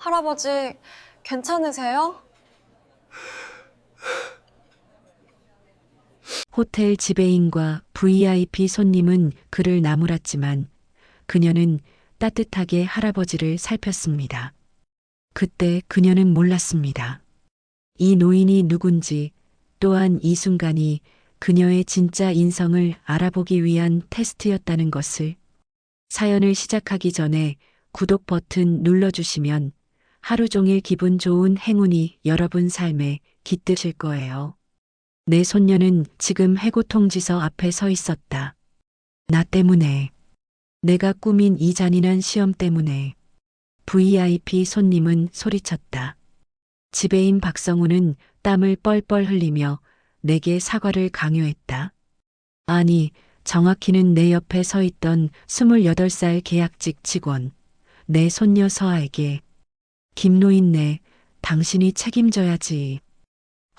할아버지, 괜찮으세요? 호텔 지배인과 VIP 손님은 그를 나무랐지만 그녀는 따뜻하게 할아버지를 살폈습니다. 그때 그녀는 몰랐습니다. 이 노인이 누군지, 또한 이 순간이 그녀의 진짜 인성을 알아보기 위한 테스트였다는 것을. 사연을 시작하기 전에 구독 버튼 눌러주시면 하루 종일 기분 좋은 행운이 여러분 삶에 깃드실 거예요. 내 손녀는 지금 해고통지서 앞에 서 있었다. 나 때문에. 내가 꾸민 이 잔인한 시험 때문에. VIP 손님은 소리쳤다. 지배인 박성우는 땀을 뻘뻘 흘리며 내게 사과를 강요했다. 아니, 정확히는 내 옆에 서 있던 28살 계약직 직원, 내 손녀 서아에게. 김노인네, 당신이 책임져야지.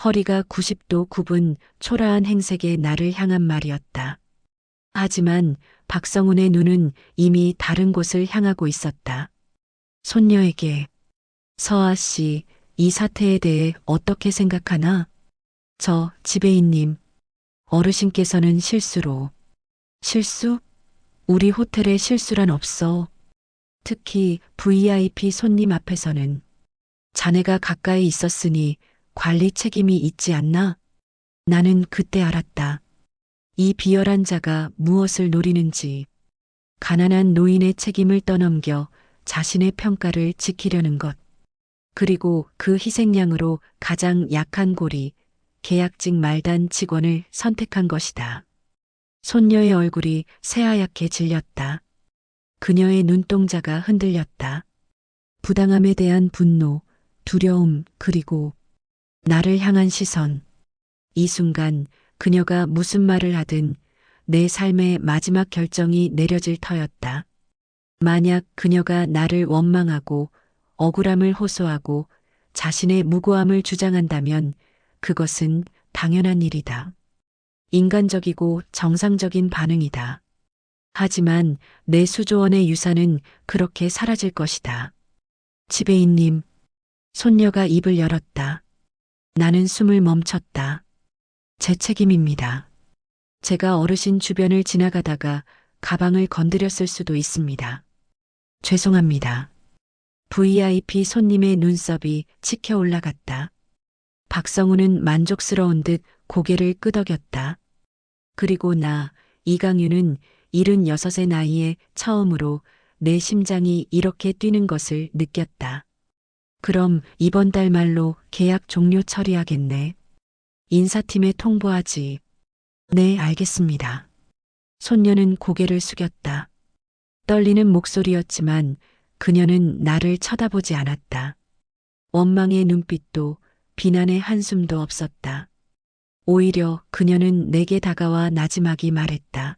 허리가 90도 굽은 초라한 행색의 나를 향한 말이었다. 하지만 박성훈의 눈은 이미 다른 곳을 향하고 있었다. 손녀에게. 서아 씨, 이 사태에 대해 어떻게 생각하나? 저 지배인님, 어르신께서는 실수로. 실수? 우리 호텔에 실수란 없어. 특히 VIP 손님 앞에서는. 자네가 가까이 있었으니 관리 책임이 있지 않나? 나는 그때 알았다. 이 비열한 자가 무엇을 노리는지. 가난한 노인의 책임을 떠넘겨 자신의 평가를 지키려는 것. 그리고 그 희생양으로 가장 약한 고리, 계약직 말단 직원을 선택한 것이다. 손녀의 얼굴이 새하얗게 질렸다. 그녀의 눈동자가 흔들렸다. 부당함에 대한 분노, 두려움, 그리고 나를 향한 시선. 이 순간 그녀가 무슨 말을 하든 내 삶의 마지막 결정이 내려질 터였다. 만약 그녀가 나를 원망하고 억울함을 호소하고 자신의 무고함을 주장한다면 그것은 당연한 일이다. 인간적이고 정상적인 반응이다. 하지만 내 수조원의 유산은 그렇게 사라질 것이다. 지배인님, 손녀가 입을 열었다. 나는 숨을 멈췄다. 제 책임입니다. 제가 어르신 주변을 지나가다가 가방을 건드렸을 수도 있습니다. 죄송합니다. VIP 손님의 눈썹이 치켜 올라갔다. 박성우는 만족스러운 듯 고개를 끄덕였다. 그리고 나, 이강유는 76의 나이에 처음으로 내 심장이 이렇게 뛰는 것을 느꼈다. 그럼 이번 달 말로 계약 종료 처리하겠네. 인사팀에 통보하지. 네, 알겠습니다. 손녀는 고개를 숙였다. 떨리는 목소리였지만 그녀는 나를 쳐다보지 않았다. 원망의 눈빛도 비난의 한숨도 없었다. 오히려 그녀는 내게 다가와 나지막이 말했다.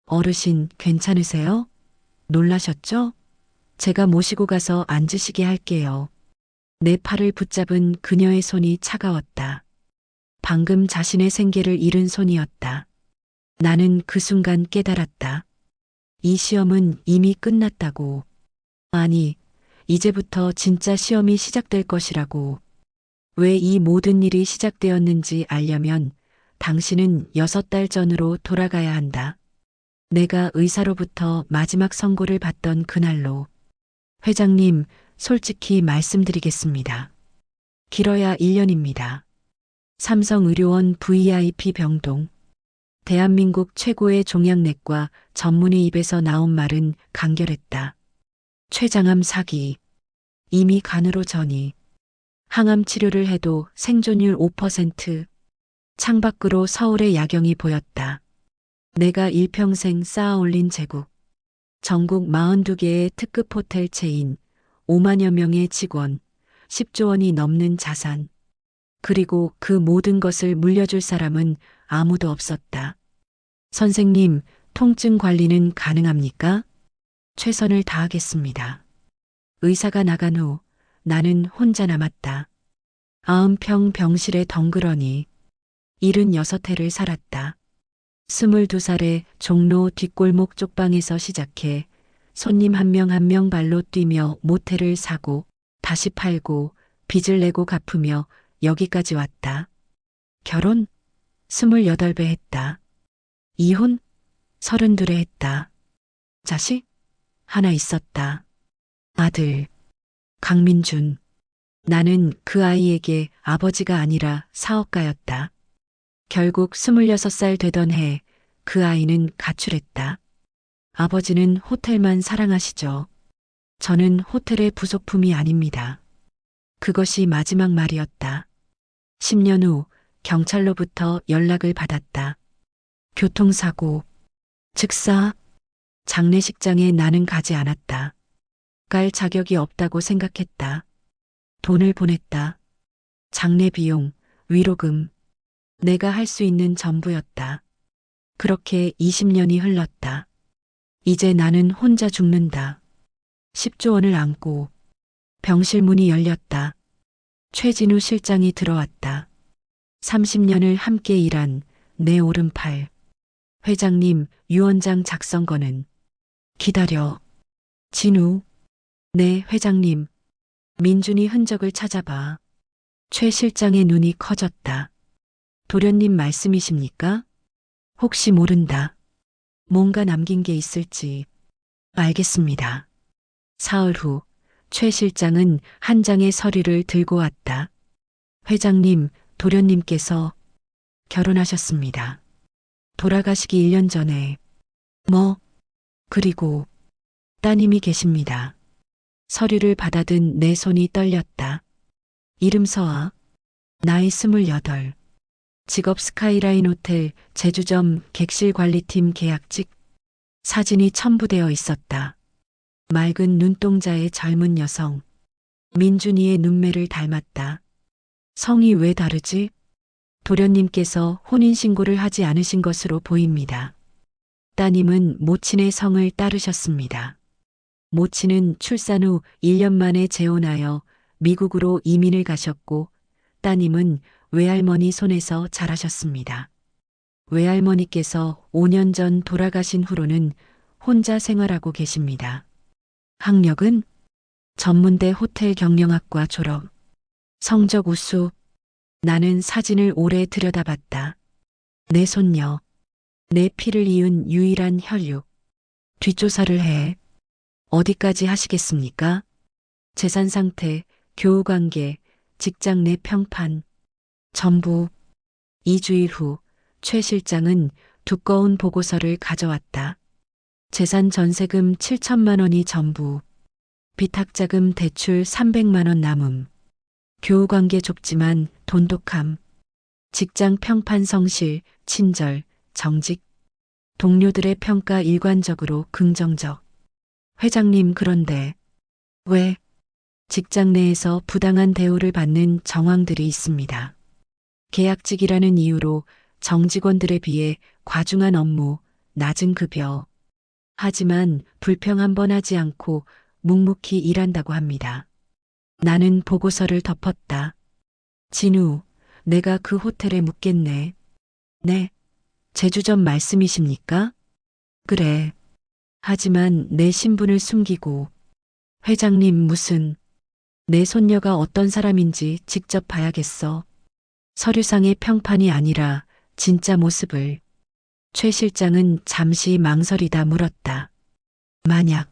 어르신, 괜찮으세요? 놀라셨죠? 제가 모시고 가서 앉으시게 할게요. 내 팔을 붙잡은 그녀의 손이 차가웠다. 방금 자신의 생계를 잃은 손이었다. 나는 그 순간 깨달았다. 이 시험은 이미 끝났다고. 아니, 이제부터 진짜 시험이 시작될 것이라고. 왜 이 모든 일이 시작되었는지 알려면 당신은 6달 전으로 돌아가야 한다. 내가 의사로부터 마지막 선고를 받던 그날로. 회장님, 솔직히 말씀드리겠습니다. 길어야 1년입니다. 삼성의료원 VIP 병동. 대한민국 최고의 종양내과 전문의 입에서 나온 말은 간결했다. 췌장암 사기. 이미 간으로 전이. 항암 치료를 해도 생존율 5%. 창밖으로 서울의 야경이 보였다. 내가 일평생 쌓아올린 재국. 전국 42개의 특급 호텔 체인, 5만여 명의 직원, 10조 원이 넘는 자산. 그리고 그 모든 것을 물려줄 사람은 아무도 없었다. 선생님, 통증 관리는 가능합니까? 최선을 다하겠습니다. 의사가 나간 후 나는 혼자 남았다. 90평 병실에 덩그러니 76해를 살았다. 22살에 종로 뒷골목 쪽방에서 시작해 손님 한 명 한 명 발로 뛰며 모텔을 사고 다시 팔고 빚을 내고 갚으며 여기까지 왔다. 결혼 28배 했다. 이혼 32에 했다. 자식 하나 있었다. 아들 강민준. 나는 그 아이에게 아버지가 아니라 사업가였다. 결국 26살 되던 해 그 아이는 가출했다. 아버지는 호텔만 사랑하시죠. 저는 호텔의 부속품이 아닙니다. 그것이 마지막 말이었다. 10년 후 경찰로부터 연락을 받았다. 교통사고, 즉사, 장례식장에 나는 가지 않았다. 갈 자격이 없다고 생각했다. 돈을 보냈다. 장례 비용, 위로금, 내가 할 수 있는 전부였다. 그렇게 20년이 흘렀다. 이제 나는 혼자 죽는다. 10조 원을 안고 병실 문이 열렸다. 최진우 실장이 들어왔다. 30년을 함께 일한 내 오른팔. 회장님, 유언장 작성건은. 기다려. 진우. 네, 회장님. 민준이 흔적을 찾아봐. 최 실장의 눈이 커졌다. 도련님 말씀이십니까? 혹시 모른다. 뭔가 남긴 게 있을지. 알겠습니다. 사흘 후 최 실장은 한 장의 서류를 들고 왔다. 회장님, 도련님께서 결혼하셨습니다. 돌아가시기 1년 전에. 그리고 따님이 계십니다. 서류를 받아든 내 손이 떨렸다. 이름 서아. 나이 28. 직업 스카이라인 호텔 제주점 객실 관리팀 계약직. 사진이 첨부되어 있었다. 맑은 눈동자의 젊은 여성. 민준이의 눈매를 닮았다. 성이 왜 다르지? 도련님께서 혼인신고를 하지 않으신 것으로 보입니다. 따님은 모친의 성을 따르셨습니다. 모친은 출산 후 1년 만에 재혼하여 미국으로 이민을 가셨고 따님은 외할머니 손에서 자라셨습니다. 외할머니께서 5년 전 돌아가신 후로는 혼자 생활하고 계십니다. 학력은 전문대 호텔 경영학과 졸업. 성적 우수. 나는 사진을 오래 들여다봤다. 내 손녀. 내 피를 이은 유일한 혈육. 뒷조사를 해. 어디까지 하시겠습니까? 재산 상태, 교우 관계, 직장 내 평판. 전부. 2주일 후 최 실장은 두꺼운 보고서를 가져왔다. 재산 전세금 7천만 원이 전부. 비탁자금 대출 300만 원 남음. 교우 관계 좁지만 돈독함. 직장 평판 성실, 친절, 정직. 동료들의 평가 일관적으로 긍정적. 회장님, 그런데 왜? 직장 내에서 부당한 대우를 받는 정황들이 있습니다. 계약직이라는 이유로 정직원들에 비해 과중한 업무, 낮은 급여. 하지만 불평 한 번 하지 않고 묵묵히 일한다고 합니다. 나는 보고서를 덮었다. 진우, 내가 그 호텔에 묵겠네. 네. 제주점 말씀이십니까? 그래. 하지만 내 신분을 숨기고. 회장님, 무슨. 내 손녀가 어떤 사람인지 직접 봐야겠어. 서류상의 평판이 아니라 진짜 모습을. 최 실장은 잠시 망설이다 물었다. 만약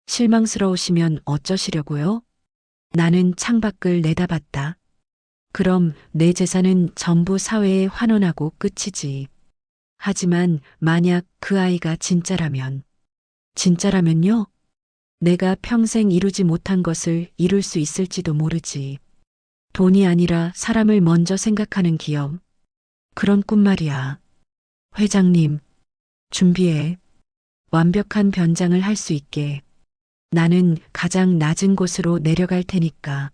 실망스러우시면 어쩌시려고요? 나는 창밖을 내다봤다. 그럼 내 재산은 전부 사회에 환원하고 끝이지. 하지만 만약 그 아이가 진짜라면. 진짜라면요? 내가 평생 이루지 못한 것을 이룰 수 있을지도 모르지. 돈이 아니라 사람을 먼저 생각하는 기업. 그런 꿈 말이야. 회장님, 준비해. 완벽한 변장을 할 수 있게. 나는 가장 낮은 곳으로 내려갈 테니까.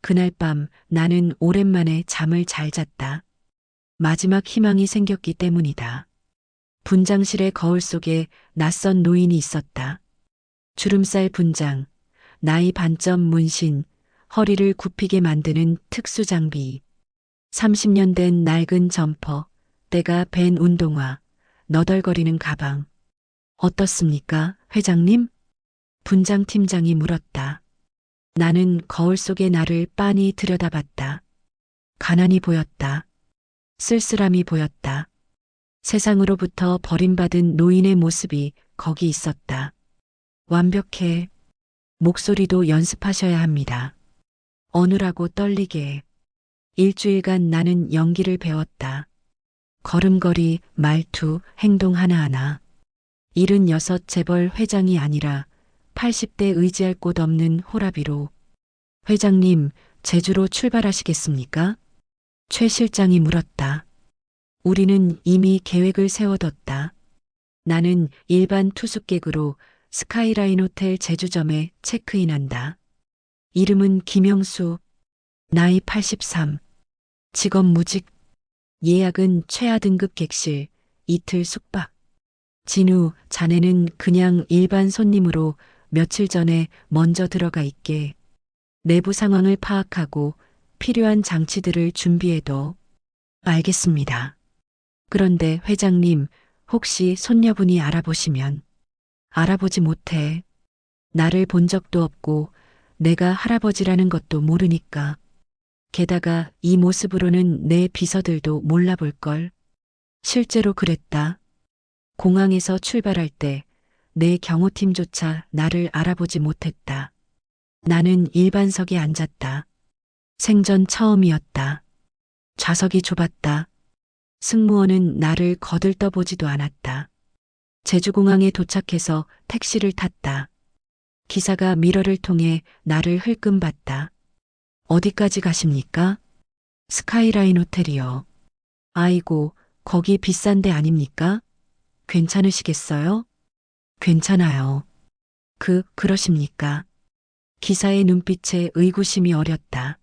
그날 밤 나는 오랜만에 잠을 잘 잤다. 마지막 희망이 생겼기 때문이다. 분장실의 거울 속에 낯선 노인이 있었다. 주름살 분장, 나이 반점 문신, 허리를 굽히게 만드는 특수 장비. 30년 된 낡은 점퍼, 때가 밴 운동화, 너덜거리는 가방. 어떻습니까, 회장님? 분장팀장이 물었다. 나는 거울 속의 나를 빤히 들여다봤다. 가난이 보였다. 쓸쓸함이 보였다. 세상으로부터 버림받은 노인의 모습이 거기 있었다. 완벽해. 목소리도 연습하셔야 합니다. 어눌하고 떨리게. 일주일간 나는 연기를 배웠다. 걸음걸이, 말투, 행동 하나하나. 76 재벌 회장이 아니라 80대 의지할 곳 없는 호라비로. 회장님, 제주로 출발하시겠습니까? 최 실장이 물었다. 우리는 이미 계획을 세워뒀다. 나는 일반 투숙객으로 스카이라인 호텔 제주점에 체크인한다. 이름은 김영수, 나이 83, 직업 무직, 예약은 최하 등급 객실, 이틀 숙박. 진우, 자네는 그냥 일반 손님으로 며칠 전에 먼저 들어가 있게. 내부 상황을 파악하고 필요한 장치들을 준비해둬. 알겠습니다. 그런데 회장님, 혹시 손녀분이 알아보시면. 알아보지 못해. 나를 본 적도 없고 내가 할아버지라는 것도 모르니까. 게다가 이 모습으로는 내 비서들도 몰라볼걸. 실제로 그랬다. 공항에서 출발할 때 내 경호팀조차 나를 알아보지 못했다. 나는 일반석에 앉았다. 생전 처음이었다. 좌석이 좁았다. 승무원은 나를 거들떠보지도 않았다. 제주공항에 도착해서 택시를 탔다. 기사가 미러를 통해 나를 흘끔봤다. 어디까지 가십니까? 스카이라인 호텔이요. 아이고, 거기 비싼 데 아닙니까? 괜찮으시겠어요? 괜찮아요. 그러십니까? 기사의 눈빛에 의구심이 어렸다.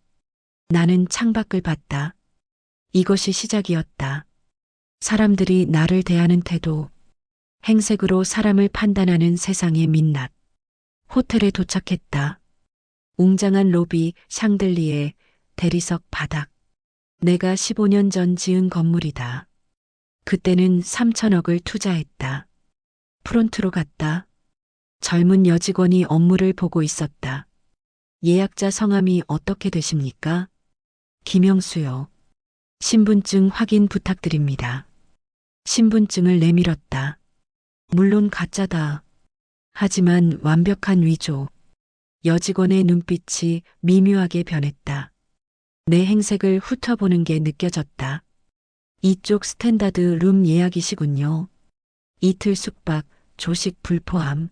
나는 창밖을 봤다. 이것이 시작이었다. 사람들이 나를 대하는 태도, 행색으로 사람을 판단하는 세상의 민낯. 호텔에 도착했다. 웅장한 로비, 샹들리에, 대리석 바닥. 내가 15년 전 지은 건물이다. 그때는 3천억을 투자했다. 프론트로 갔다. 젊은 여직원이 업무를 보고 있었다. 예약자 성함이 어떻게 되십니까? 김영수요. 신분증 확인 부탁드립니다. 신분증을 내밀었다. 물론 가짜다. 하지만 완벽한 위조. 여직원의 눈빛이 미묘하게 변했다. 내 행색을 훑어보는 게 느껴졌다. 이쪽 스탠다드 룸 예약이시군요. 이틀 숙박, 조식 불포함.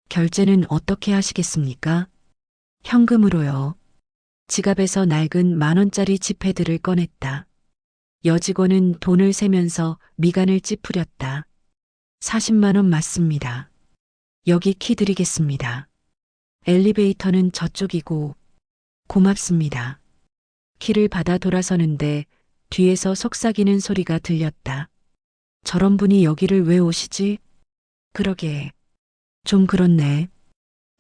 결제는 어떻게 하시겠습니까? 현금으로요. 지갑에서 낡은 10,000원짜리 지폐들을 꺼냈다. 여직원은 돈을 세면서 미간을 찌푸렸다. 40만 원 맞습니다. 여기 키 드리겠습니다. 엘리베이터는 저쪽이고. 고맙습니다. 키를 받아 돌아서는데 뒤에서 속삭이는 소리가 들렸다. 저런 분이 여기를 왜 오시지? 그러게. 좀 그렇네.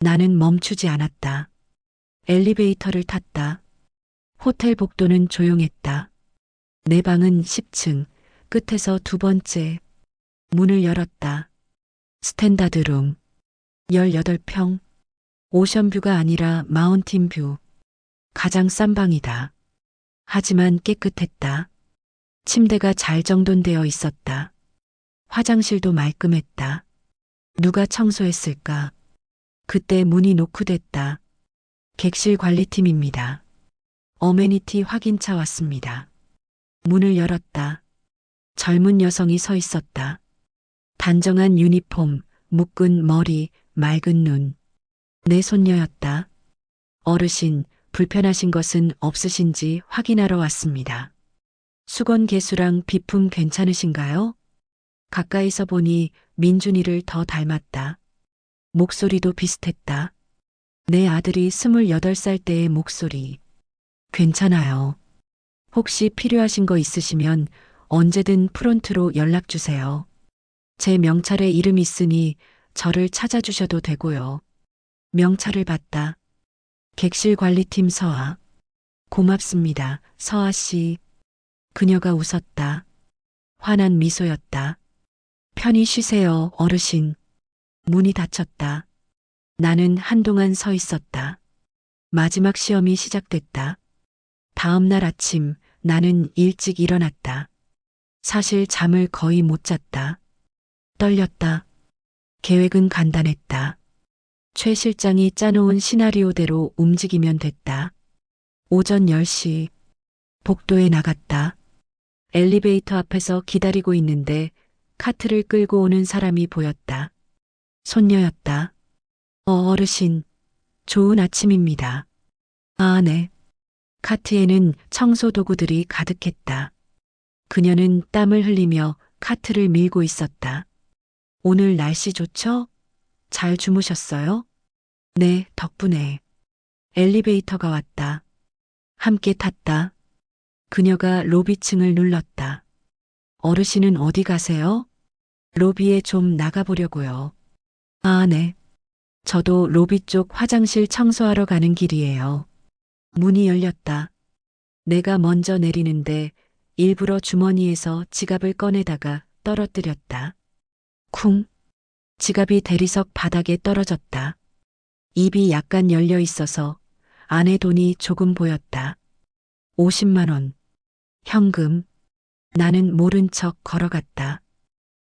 나는 멈추지 않았다. 엘리베이터를 탔다. 호텔 복도는 조용했다. 내 방은 10층, 끝에서 두 번째. 문을 열었다. 스탠다드룸. 18평. 오션뷰가 아니라 마운틴뷰. 가장 싼 방이다. 하지만 깨끗했다. 침대가 잘 정돈되어 있었다. 화장실도 말끔했다. 누가 청소했을까? 그때 문이 노크됐다. 객실 관리팀입니다. 어메니티 확인차 왔습니다. 문을 열었다. 젊은 여성이 서 있었다. 단정한 유니폼, 묶은 머리, 맑은 눈. 내 손녀였다. 어르신, 불편하신 것은 없으신지 확인하러 왔습니다. 수건 개수랑 비품 괜찮으신가요? 가까이서 보니 민준이를 더 닮았다. 목소리도 비슷했다. 내 아들이 28살 때의 목소리. 괜찮아요. 혹시 필요하신 거 있으시면 언제든 프론트로 연락 주세요. 제 명찰에 이름 있으니 저를 찾아주셔도 되고요. 명찰을 받다. 객실 관리팀 서아. 고맙습니다, 서아 씨. 그녀가 웃었다. 환한 미소였다. 편히 쉬세요, 어르신. 문이 닫혔다. 나는 한동안 서 있었다. 마지막 시험이 시작됐다. 다음 날 아침 나는 일찍 일어났다. 사실 잠을 거의 못 잤다. 떨렸다. 계획은 간단했다. 최 실장이 짜놓은 시나리오대로 움직이면 됐다. 오전 10시 복도에 나갔다. 엘리베이터 앞에서 기다리고 있는데 카트를 끌고 오는 사람이 보였다. 손녀였다. 어르신, 좋은 아침입니다. 아, 네. 카트에는 청소 도구들이 가득했다. 그녀는 땀을 흘리며 카트를 밀고 있었다. 오늘 날씨 좋죠? 잘 주무셨어요? 네, 덕분에. 엘리베이터가 왔다. 함께 탔다. 그녀가 로비층을 눌렀다. 어르신은 어디 가세요? 로비에 좀 나가보려고요. 아, 네. 저도 로비 쪽 화장실 청소하러 가는 길이에요. 문이 열렸다. 내가 먼저 내리는데 일부러 주머니에서 지갑을 꺼내다가 떨어뜨렸다. 쿵. 지갑이 대리석 바닥에 떨어졌다. 입이 약간 열려 있어서 안에 돈이 조금 보였다. 50만 원. 현금. 나는 모른 척 걸어갔다.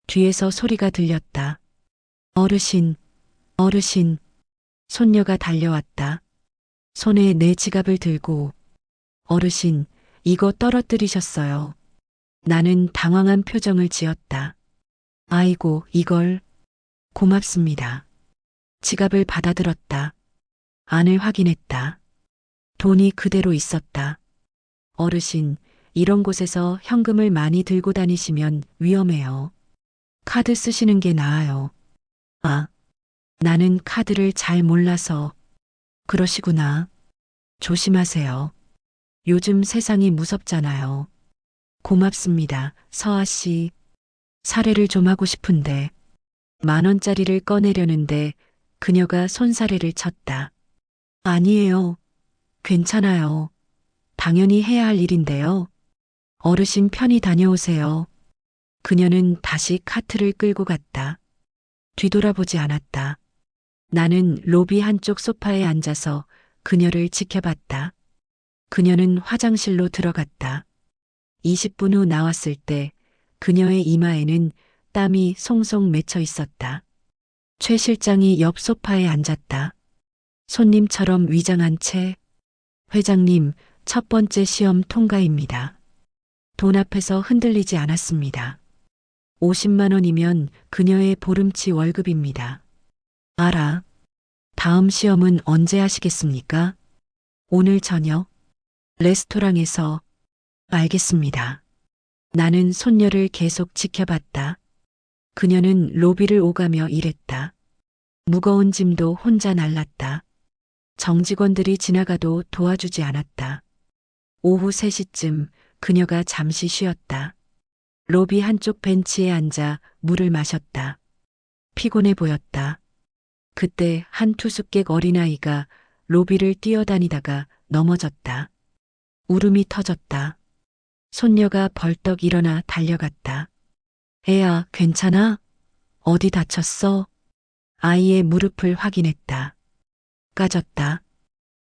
뒤에서 소리가 들렸다. 어르신, 어르신. 손녀가 달려왔다. 손에 내 지갑을 들고. 어르신, 이거 떨어뜨리셨어요. 나는 당황한 표정을 지었다. 아이고, 이걸. 고맙습니다. 지갑을 받아들었다. 안을 확인했다. 돈이 그대로 있었다. 어르신, 이런 곳에서 현금을 많이 들고 다니시면 위험해요. 카드 쓰시는 게 나아요. 아, 나는 카드를 잘 몰라서. 그러시구나. 조심하세요. 요즘 세상이 무섭잖아요. 고맙습니다, 서아 씨. 사례를 좀 하고 싶은데. 10,000원짜리를 꺼내려는데 그녀가 손사래를 쳤다. 아니에요. 괜찮아요. 당연히 해야 할 일인데요. 어르신 편히 다녀오세요. 그녀는 다시 카트를 끌고 갔다. 뒤돌아보지 않았다. 나는 로비 한쪽 소파에 앉아서 그녀를 지켜봤다. 그녀는 화장실로 들어갔다. 20분 후 나왔을 때 그녀의 이마에는 땀이 송송 맺혀 있었다. 최 실장이 옆 소파에 앉았다. 손님처럼 위장한 채, 회장님, 첫 번째 시험 통과입니다. 돈 앞에서 흔들리지 않았습니다. 50만 원이면 그녀의 보름치 월급입니다. 알아. 다음 시험은 언제 하시겠습니까? 오늘 저녁, 레스토랑에서. 알겠습니다. 나는 손녀를 계속 지켜봤다. 그녀는 로비를 오가며 일했다. 무거운 짐도 혼자 날랐다. 정직원들이 지나가도 도와주지 않았다. 오후 3시쯤 그녀가 잠시 쉬었다. 로비 한쪽 벤치에 앉아 물을 마셨다. 피곤해 보였다. 그때 한 투숙객 어린아이가 로비를 뛰어다니다가 넘어졌다. 울음이 터졌다. 손녀가 벌떡 일어나 달려갔다. 애야, 괜찮아? 어디 다쳤어? 아이의 무릎을 확인했다. 까졌다.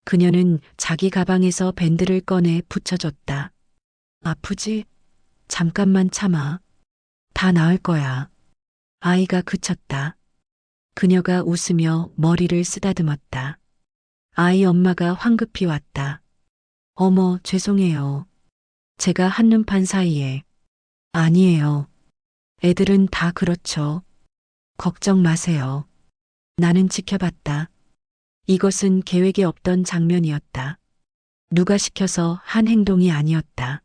그녀는 자기 가방에서 밴드를 꺼내 붙여줬다. 아프지? 잠깐만 참아. 다 나을 거야. 아이가 그쳤다. 그녀가 웃으며 머리를 쓰다듬었다. 아이 엄마가 황급히 왔다. 어머, 죄송해요. 제가 한눈판 사이에. 아니에요. 애들은 다 그렇죠. 걱정 마세요. 나는 지켜봤다. 이것은 계획에 없던 장면이었다. 누가 시켜서 한 행동이 아니었다.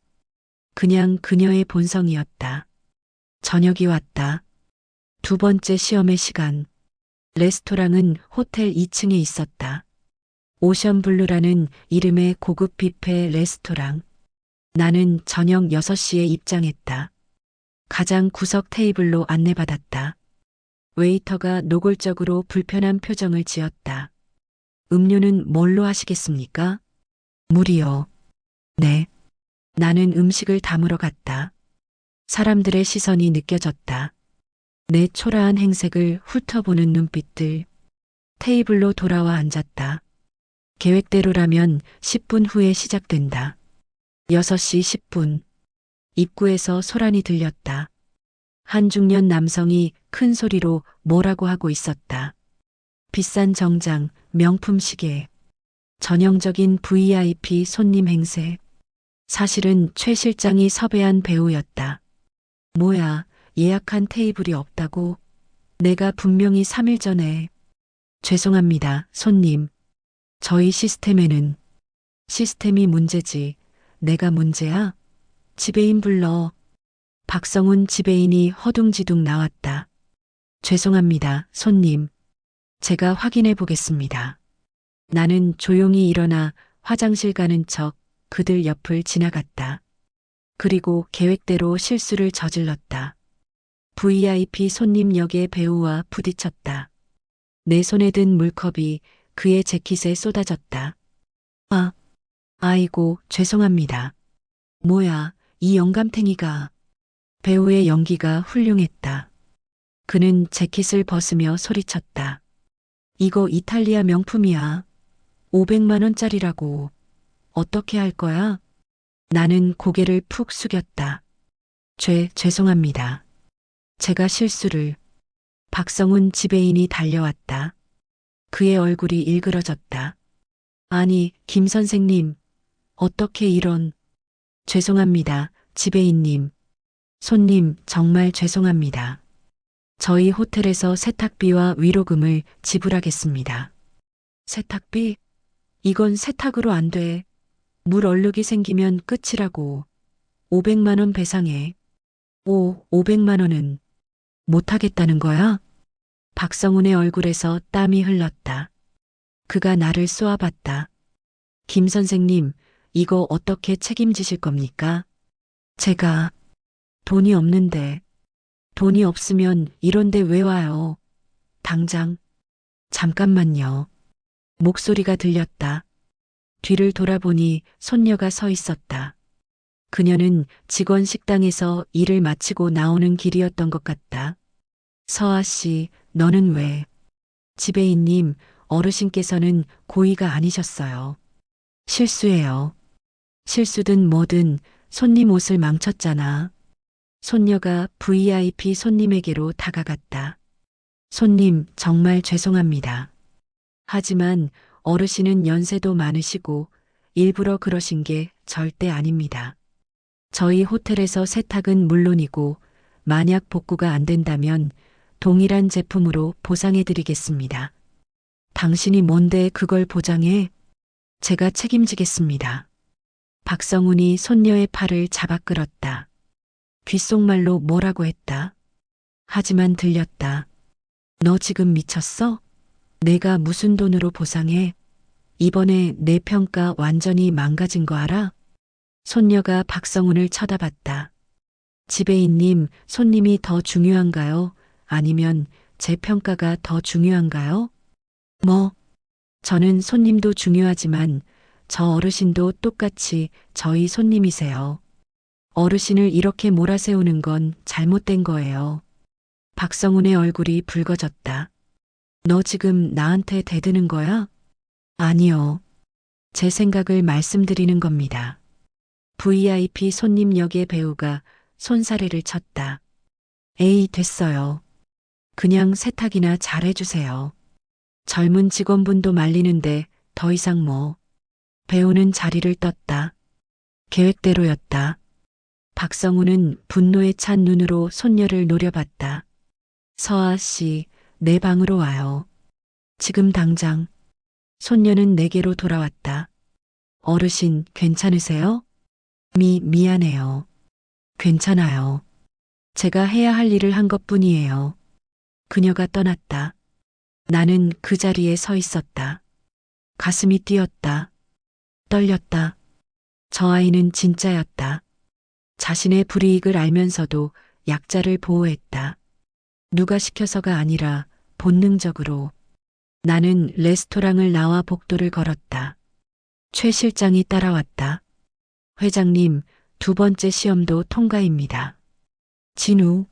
그냥 그녀의 본성이었다. 저녁이 왔다. 두 번째 시험의 시간. 레스토랑은 호텔 2층에 있었다. 오션블루라는 이름의 고급 뷔페 레스토랑. 나는 저녁 6시에 입장했다. 가장 구석 테이블로 안내받았다. 웨이터가 노골적으로 불편한 표정을 지었다. 음료는 뭘로 하시겠습니까? 물이요. 네. 나는 음식을 담으러 갔다. 사람들의 시선이 느껴졌다. 내 초라한 행색을 훑어보는 눈빛들. 테이블로 돌아와 앉았다. 계획대로라면 10분 후에 시작된다. 6시 10분. 입구에서 소란이 들렸다. 한 중년 남성이 큰 소리로 뭐라고 하고 있었다. 비싼 정장, 명품 시계, 전형적인 VIP 손님 행세. 사실은 최 실장이 섭외한 배우였다. 뭐야, 예약한 테이블이 없다고? 내가 분명히 3일 전에. 죄송합니다, 손님. 저희 시스템에는. 시스템이 문제지. 내가 문제야? 지배인 불러. 박성훈 지배인이 허둥지둥 나왔다. 죄송합니다, 손님. 제가 확인해 보겠습니다. 나는 조용히 일어나 화장실 가는 척 그들 옆을 지나갔다. 그리고 계획대로 실수를 저질렀다. VIP 손님 역의 배우와 부딪혔다. 내 손에 든 물컵이 그의 재킷에 쏟아졌다. 아이고, 죄송합니다. 뭐야, 이 영감탱이가. 배우의 연기가 훌륭했다. 그는 재킷을 벗으며 소리쳤다. 이거 이탈리아 명품이야. 500만 원짜리라고. 어떻게 할 거야? 나는 고개를 푹 숙였다. 죄송합니다. 제가 실수를. 박성훈 지배인이 달려왔다. 그의 얼굴이 일그러졌다. 아니, 김 선생님. 어떻게 이런. 죄송합니다, 지배인님. 손님, 정말 죄송합니다. 저희 호텔에서 세탁비와 위로금을 지불하겠습니다. 세탁비? 이건 세탁으로 안 돼. 물 얼룩이 생기면 끝이라고. 500만 원 배상해. 500만 원은 못하겠다는 거야? 박성훈의 얼굴에서 땀이 흘렀다. 그가 나를 쏘아봤다. 김 선생님, 이거 어떻게 책임지실 겁니까? 제가 돈이 없는데. 돈이 없으면 이런데 왜 와요? 당장. 잠깐만요. 목소리가 들렸다. 뒤를 돌아보니 손녀가 서 있었다. 그녀는 직원 식당에서 일을 마치고 나오는 길이었던 것 같다. 서아 씨, 너는 왜? 지배인님, 어르신께서는 고의가 아니셨어요. 실수예요. 실수든 뭐든 손님 옷을 망쳤잖아. 손녀가 VIP 손님에게로 다가갔다. 손님, 정말 죄송합니다. 하지만 어르신은 연세도 많으시고 일부러 그러신 게 절대 아닙니다. 저희 호텔에서 세탁은 물론이고 만약 복구가 안 된다면 동일한 제품으로 보상해 드리겠습니다. 당신이 뭔데 그걸 보장해? 제가 책임지겠습니다. 박성훈이 손녀의 팔을 잡아 끌었다. 귓속말로 뭐라고 했다. 하지만 들렸다. 너 지금 미쳤어? 내가 무슨 돈으로 보상해? 이번에 내 평가 완전히 망가진 거 알아? 손녀가 박성훈을 쳐다봤다. 지배인님, 손님이 더 중요한가요? 아니면 제 평가가 더 중요한가요? 저는 손님도 중요하지만 저 어르신도 똑같이 저희 손님이세요. 어르신을 이렇게 몰아세우는 건 잘못된 거예요. 박성훈의 얼굴이 붉어졌다. 너 지금 나한테 대드는 거야? 아니요. 제 생각을 말씀드리는 겁니다. VIP 손님 역의 배우가 손사래를 쳤다. 에이, 됐어요. 그냥 세탁이나 잘해주세요. 젊은 직원분도 말리는데 더 이상 뭐. 배우는 자리를 떴다. 계획대로였다. 박성훈은 분노에 찬 눈으로 손녀를 노려봤다. 서아 씨, 내 방으로 와요. 지금 당장. 손녀는 내게로 돌아왔다. 어르신, 괜찮으세요? 미안해요. 괜찮아요. 제가 해야 할 일을 한 것뿐이에요. 그녀가 떠났다. 나는 그 자리에 서 있었다. 가슴이 뛰었다. 떨렸다. 저 아이는 진짜였다. 자신의 불이익을 알면서도 약자를 보호했다. 누가 시켜서가 아니라 본능적으로. 나는 레스토랑을 나와 복도를 걸었다. 최 실장이 따라왔다. 회장님, 2번째 시험도 통과입니다. 진우.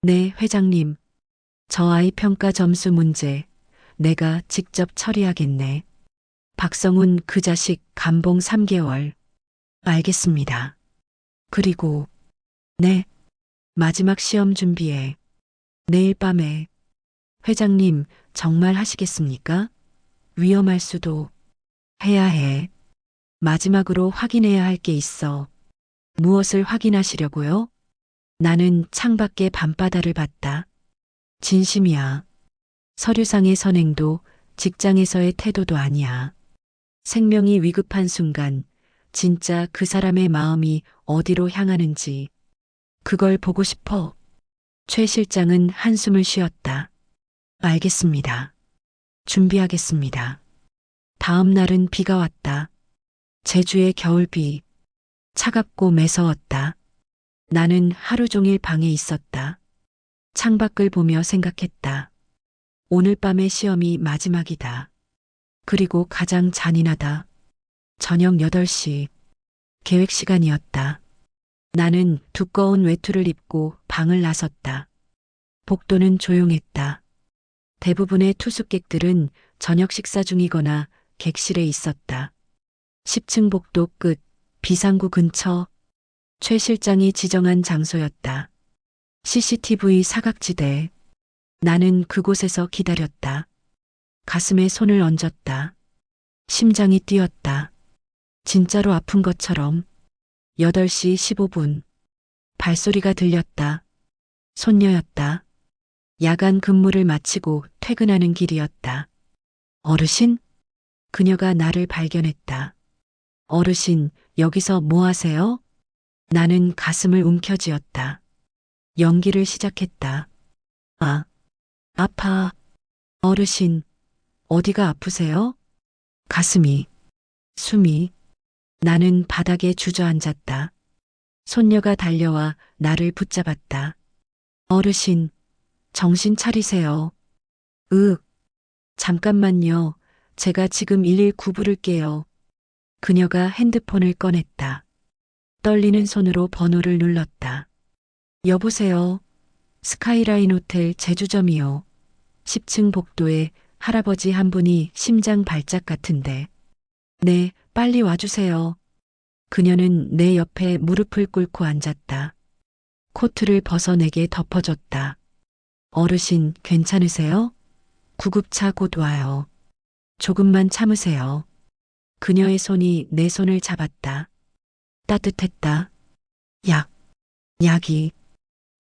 네, 회장님. 저 아이 평가 점수 문제 내가 직접 처리하겠네. 박성훈 그 자식 감봉 3개월. 알겠습니다. 그리고 네. 마지막 시험 준비해. 내일 밤에. 회장님, 정말 하시겠습니까? 위험할 수도. 해야 해. 마지막으로 확인해야 할 게 있어. 무엇을 확인하시려고요? 나는 창밖의 밤바다를 봤다. 진심이야. 서류상의 선행도 직장에서의 태도도 아니야. 생명이 위급한 순간 진짜 그 사람의 마음이 어디로 향하는지 그걸 보고 싶어. 최 실장은 한숨을 쉬었다. 알겠습니다. 준비하겠습니다. 다음 날은 비가 왔다. 제주의 겨울비. 차갑고 매서웠다. 나는 하루 종일 방에 있었다. 창밖을 보며 생각했다. 오늘 밤의 시험이 마지막이다. 그리고 가장 잔인하다. 저녁 8시. 계획 시간이었다. 나는 두꺼운 외투를 입고 방을 나섰다. 복도는 조용했다. 대부분의 투숙객들은 저녁 식사 중이거나 객실에 있었다. 10층 복도 끝, 비상구 근처. 최 실장이 지정한 장소였다. CCTV 사각지대. 나는 그곳에서 기다렸다. 가슴에 손을 얹었다. 심장이 뛰었다. 진짜로 아픈 것처럼. 8시 15분. 발소리가 들렸다. 손녀였다. 야간 근무를 마치고 퇴근하는 길이었다. 어르신? 그녀가 나를 발견했다. 어르신, 여기서 뭐 하세요? 나는 가슴을 움켜쥐었다. 연기를 시작했다. 아, 아파. 어르신, 어디가 아프세요? 가슴이, 숨이. 나는 바닥에 주저앉았다. 손녀가 달려와 나를 붙잡았다. 어르신, 정신 차리세요. 잠깐만요. 제가 지금 119 부를게요. 그녀가 핸드폰을 꺼냈다. 떨리는 손으로 번호를 눌렀다. 여보세요. 스카이라인 호텔 제주점이요. 10층 복도에 할아버지 한 분이 심장 발작 같은데. 네, 빨리 와주세요. 그녀는 내 옆에 무릎을 꿇고 앉았다. 코트를 벗어 내게 덮어줬다. 어르신, 괜찮으세요? 구급차 곧 와요. 조금만 참으세요. 그녀의 손이 내 손을 잡았다. 따뜻했다.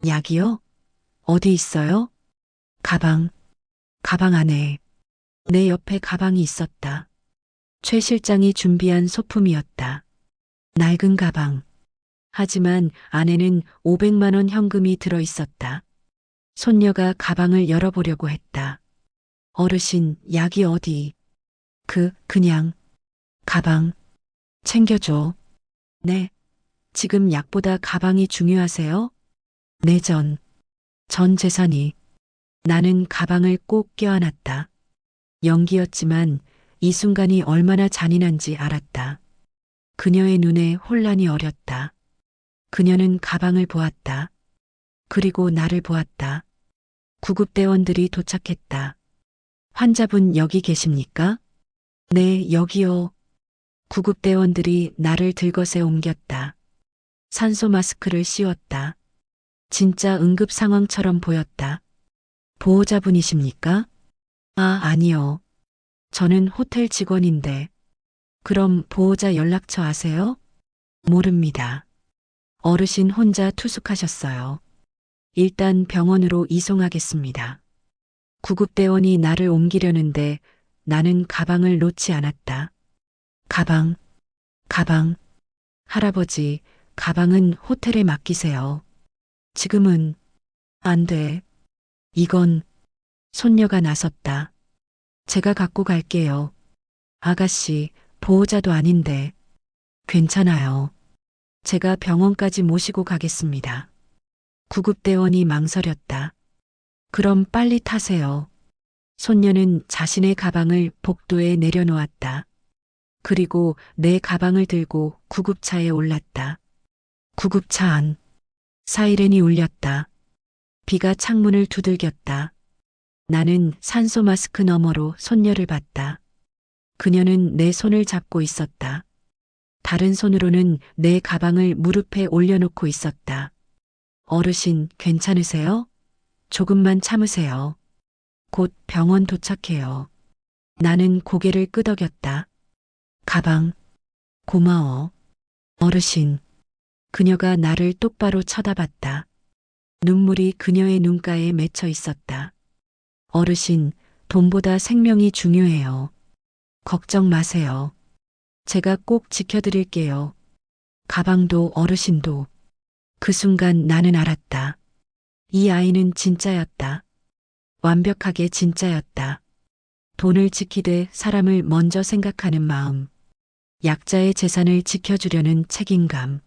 약이요? 어디 있어요? 가방 안에. 내 옆에 가방이 있었다. 최 실장이 준비한 소품이었다. 낡은 가방. 하지만 안에는 500만 원 현금이 들어 있었다. 손녀가 가방을 열어보려고 했다. 어르신, 약이 어디? 그냥. 가방. 챙겨줘. 네. 지금 약보다 가방이 중요하세요? 네, 전 재산이. 나는 가방을 꼭 껴안았다. 연기였지만 이 순간이 얼마나 잔인한지 알았다. 그녀의 눈에 혼란이 어렸다. 그녀는 가방을 보았다. 그리고 나를 보았다. 구급대원들이 도착했다. 환자분 여기 계십니까? 네, 여기요. 구급대원들이 나를 들것에 옮겼다. 산소 마스크를 씌웠다. 진짜 응급 상황처럼 보였다. 보호자분이십니까? 아니요. 저는 호텔 직원인데. 그럼 보호자 연락처 아세요? 모릅니다. 어르신 혼자 투숙하셨어요. 일단 병원으로 이송하겠습니다. 구급대원이 나를 옮기려는데 나는 가방을 놓지 않았다. 가방. 할아버지, 가방은 호텔에 맡기세요. 지금은 안 돼. 이건 손녀가 나섰다. 제가 갖고 갈게요. 아가씨, 보호자도 아닌데. 괜찮아요. 제가 병원까지 모시고 가겠습니다. 구급대원이 망설였다. 그럼 빨리 타세요. 손녀는 자신의 가방을 복도에 내려놓았다. 그리고 내 가방을 들고 구급차에 올랐다. 구급차 안. 사이렌이 울렸다. 비가 창문을 두들겼다. 나는 산소 마스크 너머로 손녀를 봤다. 그녀는 내 손을 잡고 있었다. 다른 손으로는 내 가방을 무릎에 올려놓고 있었다. 어르신, 괜찮으세요? 조금만 참으세요. 곧 병원 도착해요. 나는 고개를 끄덕였다. 가방, 고마워. 어르신. 그녀가 나를 똑바로 쳐다봤다. 눈물이 그녀의 눈가에 맺혀 있었다. 어르신, 돈보다 생명이 중요해요. 걱정 마세요. 제가 꼭 지켜드릴게요. 가방도 어르신도. 그 순간 나는 알았다. 이 아이는 진짜였다. 완벽하게 진짜였다. 돈을 지키되 사람을 먼저 생각하는 마음. 약자의 재산을 지켜주려는 책임감.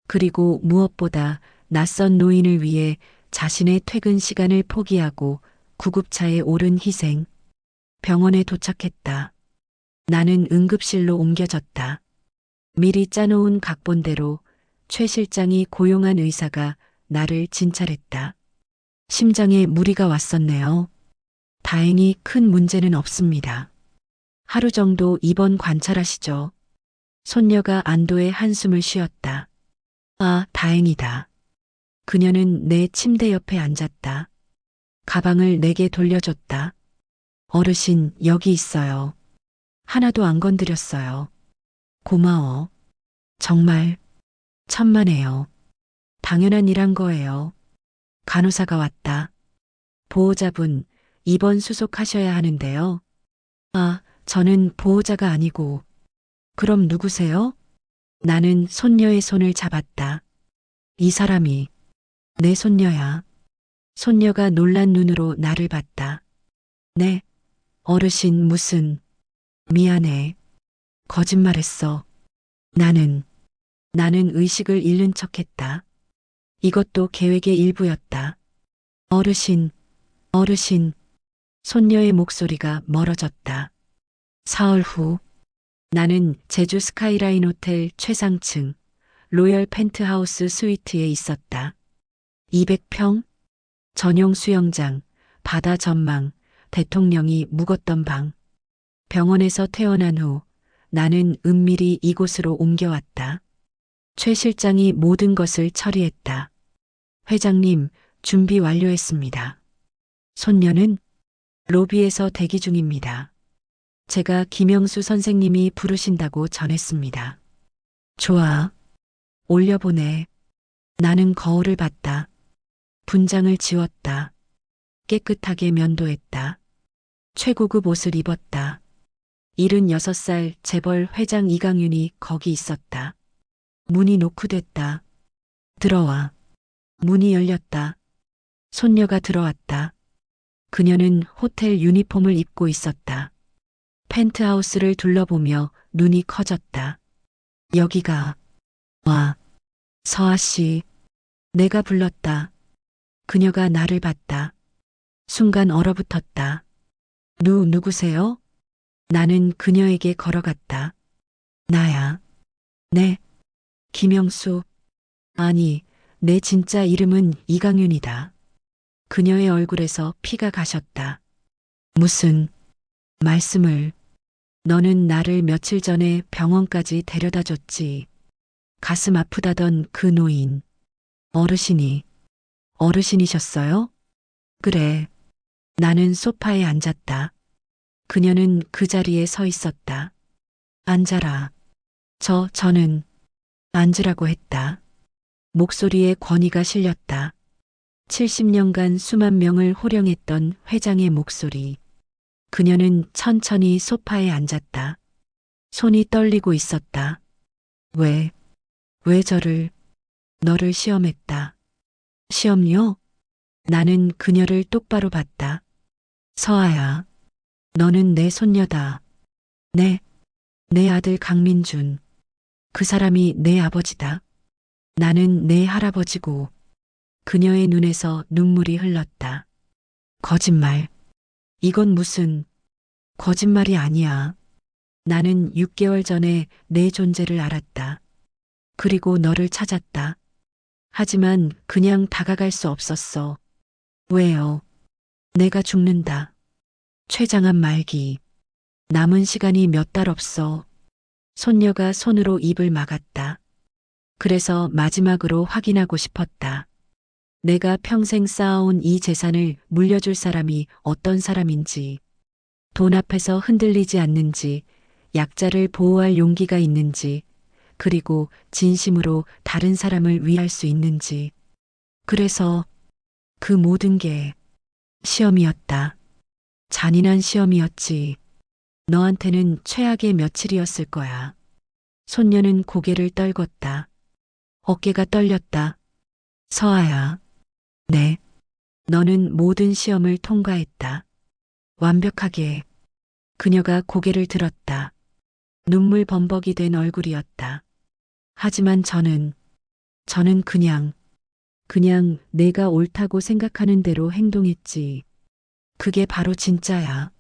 그리고 무엇보다 낯선 노인을 위해 자신의 퇴근 시간을 포기하고 구급차에 오른 희생. 병원에 도착했다. 나는 응급실로 옮겨졌다. 미리 짜놓은 각본대로 최 실장이 고용한 의사가 나를 진찰했다. 심장에 무리가 왔었네요. 다행히 큰 문제는 없습니다. 하루 정도 입원 관찰하시죠. 손녀가 안도의 한숨을 쉬었다. 아, 다행이다. 그녀는 내 침대 옆에 앉았다. 가방을 내게 돌려줬다. 어르신, 여기 있어요. 하나도 안 건드렸어요. 고마워. 정말 천만에요. 당연한 일한 거예요. 간호사가 왔다. 보호자분, 입원 수속하셔야 하는데요. 아, 저는 보호자가 아니고. 그럼 누구세요? 나는 손녀의 손을 잡았다. 이 사람이 내 손녀야. 손녀가 놀란 눈으로 나를 봤다. 네, 어르신 무슨. 미안해. 거짓말했어. 나는 의식을 잃는 척했다. 이것도 계획의 일부였다. 어르신, 어르신. 손녀의 목소리가 멀어졌다. 사흘 후, 나는 제주 스카이라인 호텔 최상층 로열 펜트하우스 스위트에 있었다. 200평, 전용 수영장, 바다 전망, 대통령이 묵었던 방. 병원에서 퇴원한 후 나는 은밀히 이곳으로 옮겨왔다. 최 실장이 모든 것을 처리했다. 회장님, 준비 완료했습니다. 손녀는 로비에서 대기 중입니다. 제가 김영수 선생님이 부르신다고 전했습니다. 좋아. 올려보내. 나는 거울을 봤다. 분장을 지웠다. 깨끗하게 면도했다. 최고급 옷을 입었다. 76살 재벌 회장 이강윤이 거기 있었다. 문이 노크됐다. 들어와. 문이 열렸다. 손녀가 들어왔다. 그녀는 호텔 유니폼을 입고 있었다. 펜트하우스를 둘러보며 눈이 커졌다. 여기가. 와. 서아 씨. 내가 불렀다. 그녀가 나를 봤다. 순간 얼어붙었다. 누구세요? 나는 그녀에게 걸어갔다. 나야. 네. 김영수. 아니, 내 진짜 이름은 이강윤이다. 그녀의 얼굴에서 피가 가셨다. 무슨 말씀을. 너는 나를 며칠 전에 병원까지 데려다 줬지. 가슴 아프다던 그 노인. 어르신이셨어요? 그래. 나는 소파에 앉았다. 그녀는 그 자리에 서 있었다. 앉아라. 저는 앉으라고 했다. 목소리에 권위가 실렸다. 70년간 수만 명을 호령했던 회장의 목소리. 그녀는 천천히 소파에 앉았다. 손이 떨리고 있었다. 왜 너를 시험했다. 시험요? 나는 그녀를 똑바로 봤다. 서아야, 너는 내 손녀다. 내 아들 강민준. 그 사람이 내 아버지다. 나는 내 할아버지고. 그녀의 눈에서 눈물이 흘렀다. 거짓말. 이건 무슨 거짓말이 아니야. 나는 6개월 전에 내 존재를 알았다. 그리고 너를 찾았다. 하지만 그냥 다가갈 수 없었어. 왜요? 내가 죽는다. 최장한 말기. 남은 시간이 몇 달 없어. 손녀가 손으로 입을 막았다. 그래서 마지막으로 확인하고 싶었다. 내가 평생 쌓아온 이 재산을 물려줄 사람이 어떤 사람인지, 돈 앞에서 흔들리지 않는지, 약자를 보호할 용기가 있는지, 그리고 진심으로 다른 사람을 위할 수 있는지. 그래서 그 모든 게 시험이었다. 잔인한 시험이었지. 너한테는 최악의 며칠이었을 거야. 손녀는 고개를 떨궜다. 어깨가 떨렸다. 서아야. 네. 너는 모든 시험을 통과했다. 완벽하게. 그녀가 고개를 들었다. 눈물 범벅이 된 얼굴이었다. 하지만 저는 그냥 내가 옳다고 생각하는 대로 행동했지. 그게 바로 진짜야.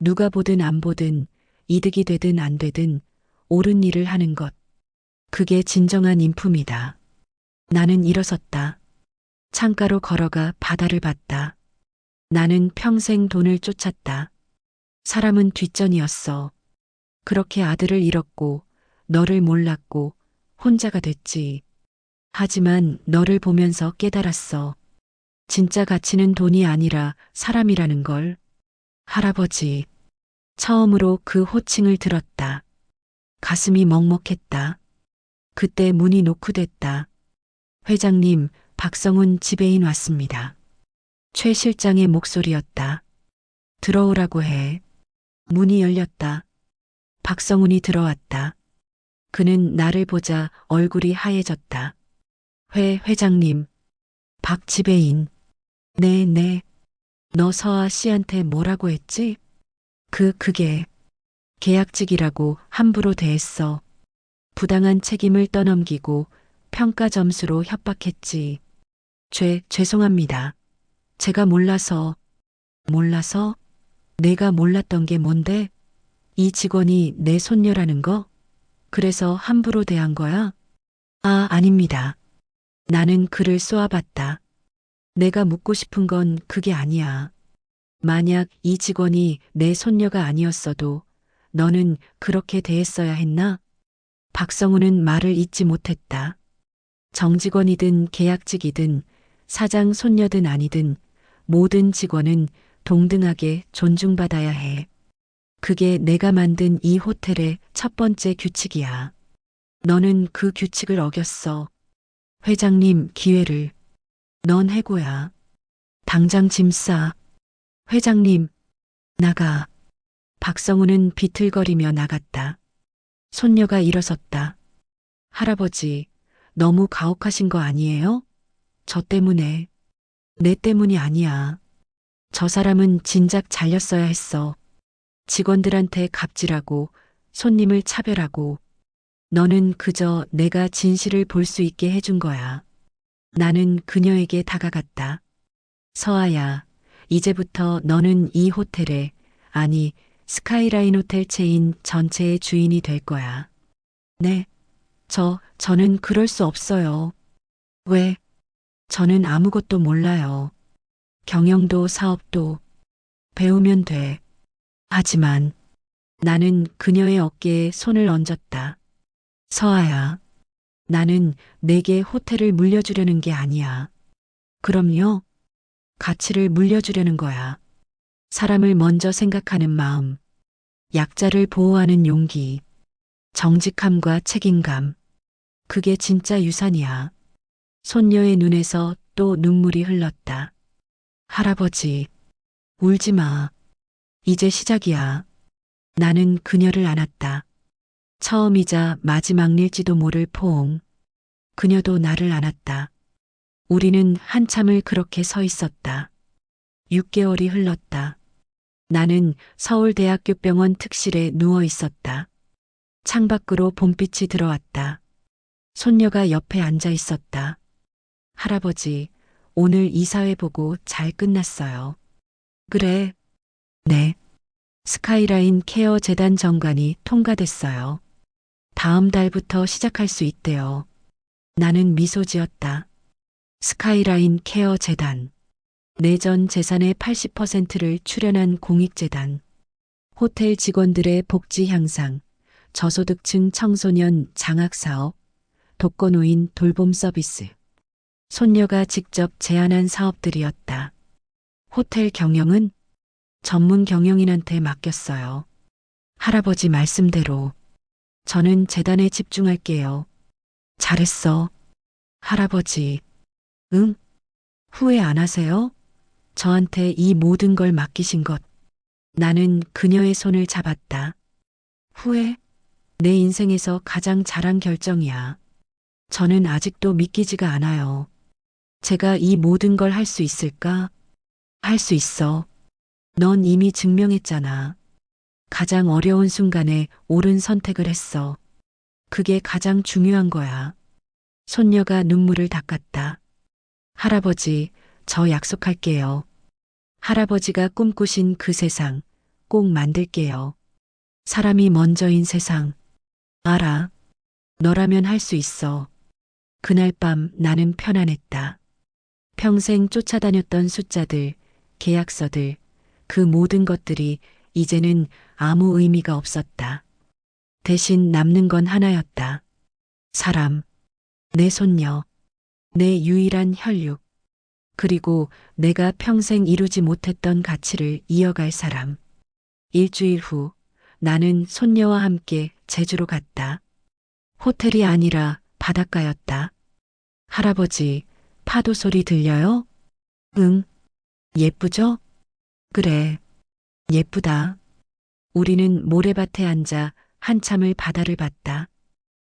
누가 보든 안 보든, 이득이 되든 안 되든, 옳은 일을 하는 것. 그게 진정한 인품이다. 나는 일어섰다. 창가로 걸어가 바다를 봤다. 나는 평생 돈을 쫓았다. 사람은 뒷전이었어. 그렇게 아들을 잃었고, 너를 몰랐고, 혼자가 됐지. 하지만 너를 보면서 깨달았어. 진짜 가치는 돈이 아니라 사람이라는 걸. 할아버지. 처음으로 그 호칭을 들었다. 가슴이 먹먹했다. 그때 문이 노크됐다. 회장님, 박성훈 지배인 왔습니다. 최 실장의 목소리였다. 들어오라고 해. 문이 열렸다. 박성훈이 들어왔다. 그는 나를 보자 얼굴이 하얘졌다. 회장님. 박 지배인. 네. 너 서아 씨한테 뭐라고 했지? 그게 계약직이라고 함부로 대했어. 부당한 책임을 떠넘기고 평가 점수로 협박했지. 죄송합니다. 제가 몰라서. 내가 몰랐던 게 뭔데? 이 직원이 내 손녀라는 거? 그래서 함부로 대한 거야? 아닙니다. 나는 그를 쏘아봤다. 내가 묻고 싶은 건 그게 아니야. 만약 이 직원이 내 손녀가 아니었어도 너는 그렇게 대했어야 했나? 박성우는 말을 잇지 못했다. 정직원이든 계약직이든 사장 손녀든 아니든 모든 직원은 동등하게 존중받아야 해. 그게 내가 만든 이 호텔의 첫 번째 규칙이야. 너는 그 규칙을 어겼어. 회장님 기회를. 넌 해고야. 당장 짐 싸. 회장님, 나가. 박성우는 비틀거리며 나갔다. 손녀가 일어섰다. 할아버지, 너무 가혹하신 거 아니에요? 저 때문에. 내 때문이 아니야. 저 사람은 진작 잘렸어야 했어. 직원들한테 갑질하고 손님을 차별하고 너는 그저 내가 진실을 볼 수 있게 해준 거야. 나는 그녀에게 다가갔다. 서아야, 이제부터 너는 이 호텔의, 아니, 스카이라인 호텔 체인 전체의 주인이 될 거야. 네. 저는 그럴 수 없어요. 왜? 저는 아무것도 몰라요. 경영도 사업도 배우면 돼. 하지만 나는 그녀의 어깨에 손을 얹었다. 서아야, 나는 내게 호텔을 물려주려는 게 아니야. 그럼요. 가치를 물려주려는 거야. 사람을 먼저 생각하는 마음, 약자를 보호하는 용기, 정직함과 책임감. 그게 진짜 유산이야. 손녀의 눈에서 또 눈물이 흘렀다. 할아버지, 울지 마. 이제 시작이야. 나는 그녀를 안았다. 처음이자 마지막일지도 모를 포옹. 그녀도 나를 안았다. 우리는 한참을 그렇게 서 있었다. 6개월이 흘렀다. 나는 서울대학교 병원 특실에 누워 있었다. 창밖으로 봄빛이 들어왔다. 손녀가 옆에 앉아 있었다. 할아버지, 오늘 이사회 보고 잘 끝났어요. 그래. 네. 스카이라인 케어 재단 정관이 통과됐어요. 다음 달부터 시작할 수 있대요. 나는 미소 지었다. 스카이라인 케어 재단. 내 전 재산의 80%를 출연한 공익재단. 호텔 직원들의 복지 향상, 저소득층 청소년 장학 사업, 독거노인 돌봄 서비스. 손녀가 직접 제안한 사업들이었다. 호텔 경영은 전문 경영인한테 맡겼어요. 할아버지 말씀대로 저는 재단에 집중할게요. 잘했어. 할아버지. 응? 후회 안 하세요? 저한테 이 모든 걸 맡기신 것. 나는 그녀의 손을 잡았다. 후회? 내 인생에서 가장 잘한 결정이야. 저는 아직도 믿기지가 않아요. 제가 이 모든 걸 할 수 있을까? 할 수 있어. 넌 이미 증명했잖아. 가장 어려운 순간에 옳은 선택을 했어. 그게 가장 중요한 거야. 손녀가 눈물을 닦았다. 할아버지, 저 약속할게요. 할아버지가 꿈꾸신 그 세상 꼭 만들게요. 사람이 먼저인 세상. 알아. 너라면 할 수 있어. 그날 밤 나는 편안했다. 평생 쫓아다녔던 숫자들, 계약서들, 그 모든 것들이 이제는 아무 의미가 없었다. 대신 남는 건 하나였다. 사람, 내 손녀, 내 유일한 혈육, 그리고 내가 평생 이루지 못했던 가치를 이어갈 사람. 일주일 후 나는 손녀와 함께 제주로 갔다. 호텔이 아니라 바닷가였다. 할아버지, 파도 소리 들려요? 응. 예쁘죠? 그래. 예쁘다. 우리는 모래밭에 앉아 한참을 바다를 봤다.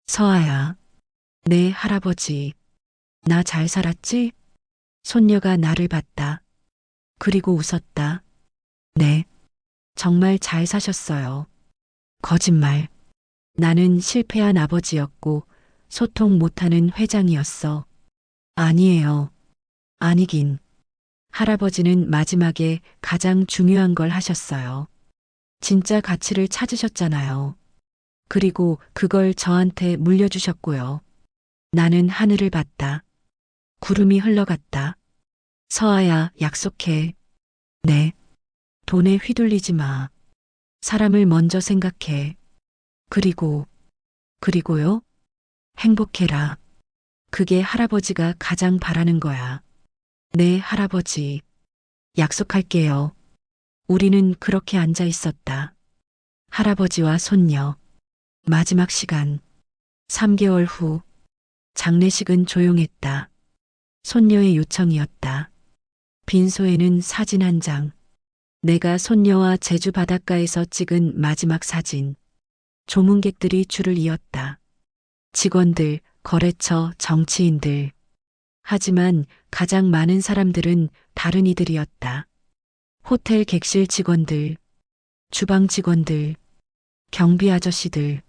서아야. 네, 할아버지. 나 잘 살았지? 손녀가 나를 봤다. 그리고 웃었다. 네. 정말 잘 사셨어요. 거짓말. 나는 실패한 아버지였고 소통 못하는 회장이었어. 아니에요. 아니긴. 할아버지는 마지막에 가장 중요한 걸 하셨어요. 진짜 가치를 찾으셨잖아요. 그리고 그걸 저한테 물려주셨고요. 나는 하늘을 봤다. 구름이 흘러갔다. 서아야, 약속해. 네. 돈에 휘둘리지 마. 사람을 먼저 생각해. 그리고요? 행복해라. 그게 할아버지가 가장 바라는 거야. 네, 할아버지. 약속할게요. 우리는 그렇게 앉아 있었다. 할아버지와 손녀. 마지막 시간. 3개월 후. 장례식은 조용했다. 손녀의 요청이었다. 빈소에는 사진 한 장. 내가 손녀와 제주 바닷가에서 찍은 마지막 사진. 조문객들이 줄을 이었다. 직원들, 거래처, 정치인들. 하지만 가장 많은 사람들은 다른 이들이었다. 호텔 객실 직원들, 주방 직원들, 경비 아저씨들,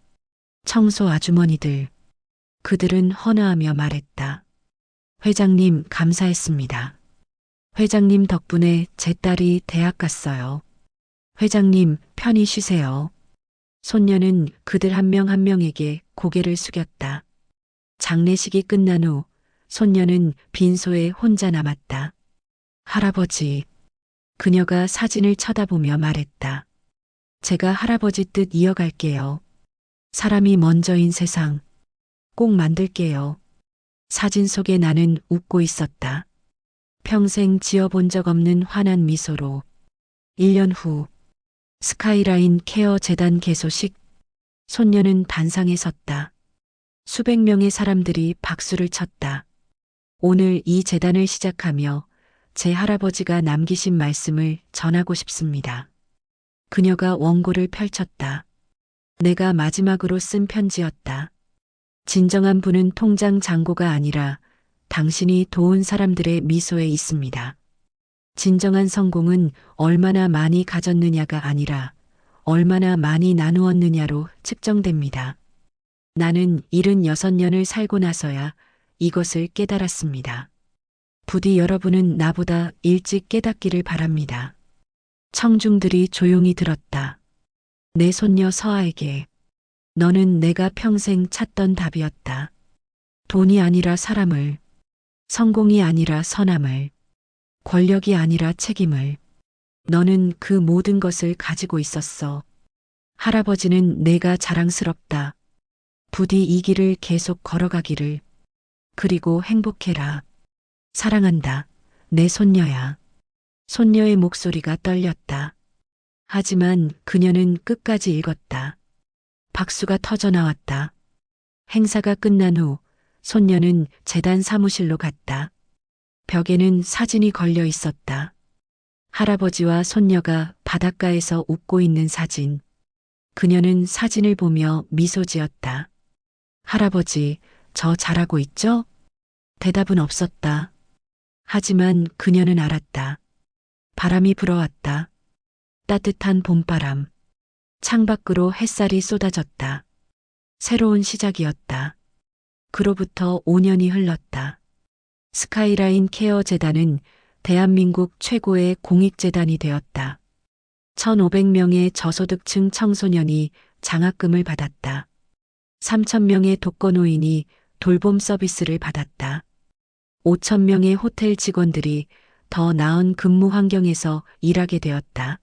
청소 아주머니들. 그들은 헌화하며 말했다. 회장님, 감사했습니다. 회장님 덕분에 제 딸이 대학 갔어요. 회장님, 편히 쉬세요. 손녀는 그들 한 명 한 명에게 고개를 숙였다. 장례식이 끝난 후 손녀는 빈소에 혼자 남았다. 할아버지. 그녀가 사진을 쳐다보며 말했다. 제가 할아버지 뜻 이어갈게요. 사람이 먼저인 세상 꼭 만들게요. 사진 속에 나는 웃고 있었다. 평생 지어본 적 없는 환한 미소로. 1년 후 스카이라인 케어 재단 개소식. 손녀는 단상에 섰다. 수백 명의 사람들이 박수를 쳤다. 오늘 이 재단을 시작하며 제 할아버지가 남기신 말씀을 전하고 싶습니다. 그녀가 원고를 펼쳤다. 내가 마지막으로 쓴 편지였다. 진정한 부는 통장 잔고가 아니라 당신이 도운 사람들의 미소에 있습니다. 진정한 성공은 얼마나 많이 가졌느냐가 아니라 얼마나 많이 나누었느냐로 측정됩니다. 나는 76년을 살고 나서야 이것을 깨달았습니다. 부디 여러분은 나보다 일찍 깨닫기를 바랍니다. 청중들이 조용히 들었다. 내 손녀 서아에게. 너는 내가 평생 찾던 답이었다. 돈이 아니라 사람을, 성공이 아니라 선함을, 권력이 아니라 책임을. 너는 그 모든 것을 가지고 있었어. 할아버지는 내가 자랑스럽다. 부디 이 길을 계속 걸어가기를. 그리고 행복해라. 사랑한다. 내 손녀야. 손녀의 목소리가 떨렸다. 하지만 그녀는 끝까지 읽었다. 박수가 터져 나왔다. 행사가 끝난 후 손녀는 재단 사무실로 갔다. 벽에는 사진이 걸려 있었다. 할아버지와 손녀가 바닷가에서 웃고 있는 사진. 그녀는 사진을 보며 미소 지었다. 할아버지, 저 잘하고 있죠? 대답은 없었다. 하지만 그녀는 알았다. 바람이 불어왔다. 따뜻한 봄바람. 창밖으로 햇살이 쏟아졌다. 새로운 시작이었다. 그로부터 5년이 흘렀다. 스카이라인 케어 재단은 대한민국 최고의 공익재단이 되었다. 1,500명의 저소득층 청소년이 장학금을 받았다. 3,000명의 독거노인이 돌봄 서비스를 받았다. 5,000명의 호텔 직원들이 더 나은 근무 환경에서 일하게 되었다.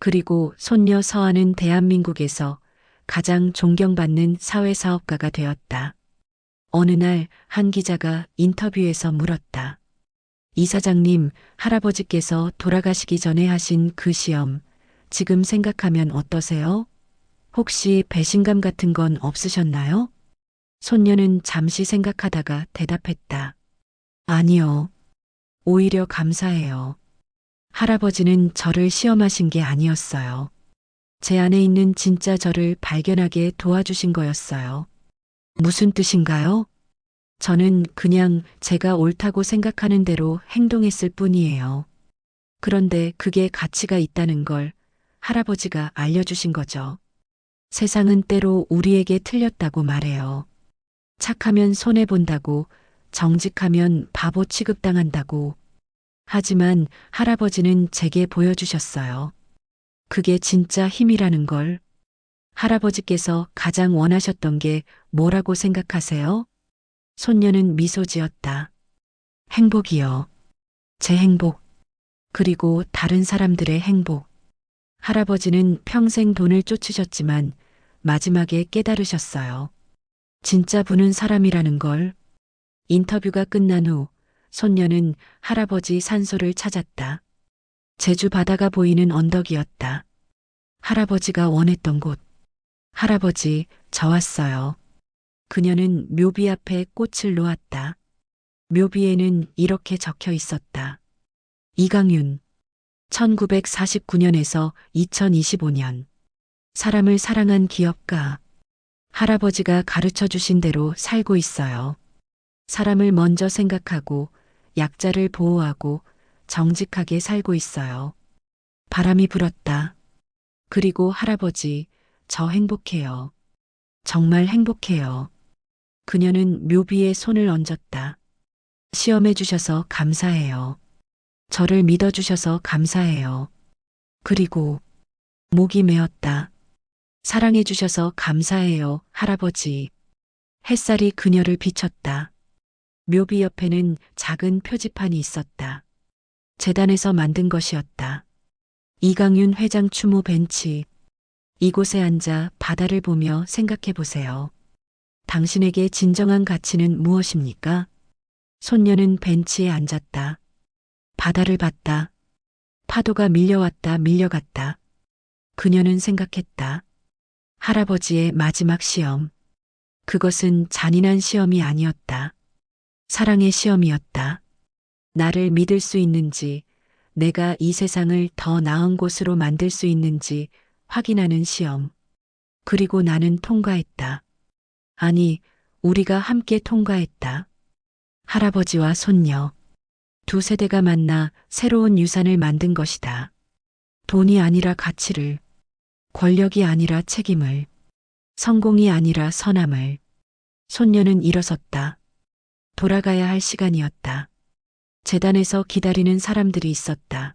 그리고 손녀 서아는 대한민국에서 가장 존경받는 사회사업가가 되었다. 어느 날 한 기자가 인터뷰에서 물었다. 이사장님, 할아버지께서 돌아가시기 전에 하신 그 시험, 지금 생각하면 어떠세요? 혹시 배신감 같은 건 없으셨나요? 손녀는 잠시 생각하다가 대답했다. 아니요. 오히려 감사해요. 할아버지는 저를 시험하신 게 아니었어요. 제 안에 있는 진짜 저를 발견하게 도와주신 거였어요. 무슨 뜻인가요? 저는 그냥 제가 옳다고 생각하는 대로 행동했을 뿐이에요. 그런데 그게 가치가 있다는 걸 할아버지가 알려주신 거죠. 세상은 때로 우리에게 틀렸다고 말해요. 착하면 손해본다고, 정직하면 바보 취급당한다고. 하지만 할아버지는 제게 보여주셨어요. 그게 진짜 힘이라는 걸. 할아버지께서 가장 원하셨던 게 뭐라고 생각하세요? 손녀는 미소 지었다. 행복이요. 제 행복. 그리고 다른 사람들의 행복. 할아버지는 평생 돈을 쫓으셨지만 마지막에 깨달으셨어요. 진짜 부는 사람이라는 걸. 인터뷰가 끝난 후 손녀는 할아버지 산소를 찾았다. 제주 바다가 보이는 언덕이었다. 할아버지가 원했던 곳. 할아버지, 저 왔어요. 그녀는 묘비 앞에 꽃을 놓았다. 묘비에는 이렇게 적혀 있었다. 이강윤, 1949년에서 2025년. 사람을 사랑한 기업가. 할아버지가 가르쳐 주신 대로 살고 있어요. 사람을 먼저 생각하고 약자를 보호하고 정직하게 살고 있어요. 바람이 불었다. 그리고 할아버지, 저 행복해요. 정말 행복해요. 그녀는 묘비에 손을 얹었다. 시험해 주셔서 감사해요. 저를 믿어주셔서 감사해요. 그리고 목이 메었다. 사랑해 주셔서 감사해요, 할아버지. 햇살이 그녀를 비쳤다. 묘비 옆에는 작은 표지판이 있었다. 재단에서 만든 것이었다. 이강윤 회장 추모 벤치. 이곳에 앉아 바다를 보며 생각해 보세요. 당신에게 진정한 가치는 무엇입니까? 손녀는 벤치에 앉았다. 바다를 봤다. 파도가 밀려왔다 밀려갔다. 그녀는 생각했다. 할아버지의 마지막 시험. 그것은 잔인한 시험이 아니었다. 사랑의 시험이었다. 나를 믿을 수 있는지, 내가 이 세상을 더 나은 곳으로 만들 수 있는지 확인하는 시험. 그리고 나는 통과했다. 아니, 우리가 함께 통과했다. 할아버지와 손녀. 두 세대가 만나 새로운 유산을 만든 것이다. 돈이 아니라 가치를, 권력이 아니라 책임을, 성공이 아니라 선함을. 손녀는 일어섰다. 돌아가야 할 시간이었다. 재단에서 기다리는 사람들이 있었다.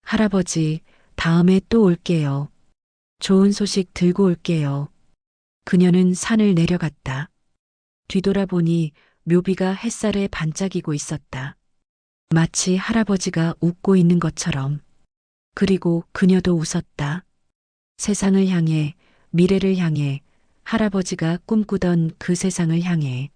할아버지, 다음에 또 올게요. 좋은 소식 들고 올게요. 그녀는 산을 내려갔다. 뒤돌아보니 묘비가 햇살에 반짝이고 있었다. 마치 할아버지가 웃고 있는 것처럼. 그리고 그녀도 웃었다. 세상을 향해, 미래를 향해, 할아버지가 꿈꾸던 그 세상을 향해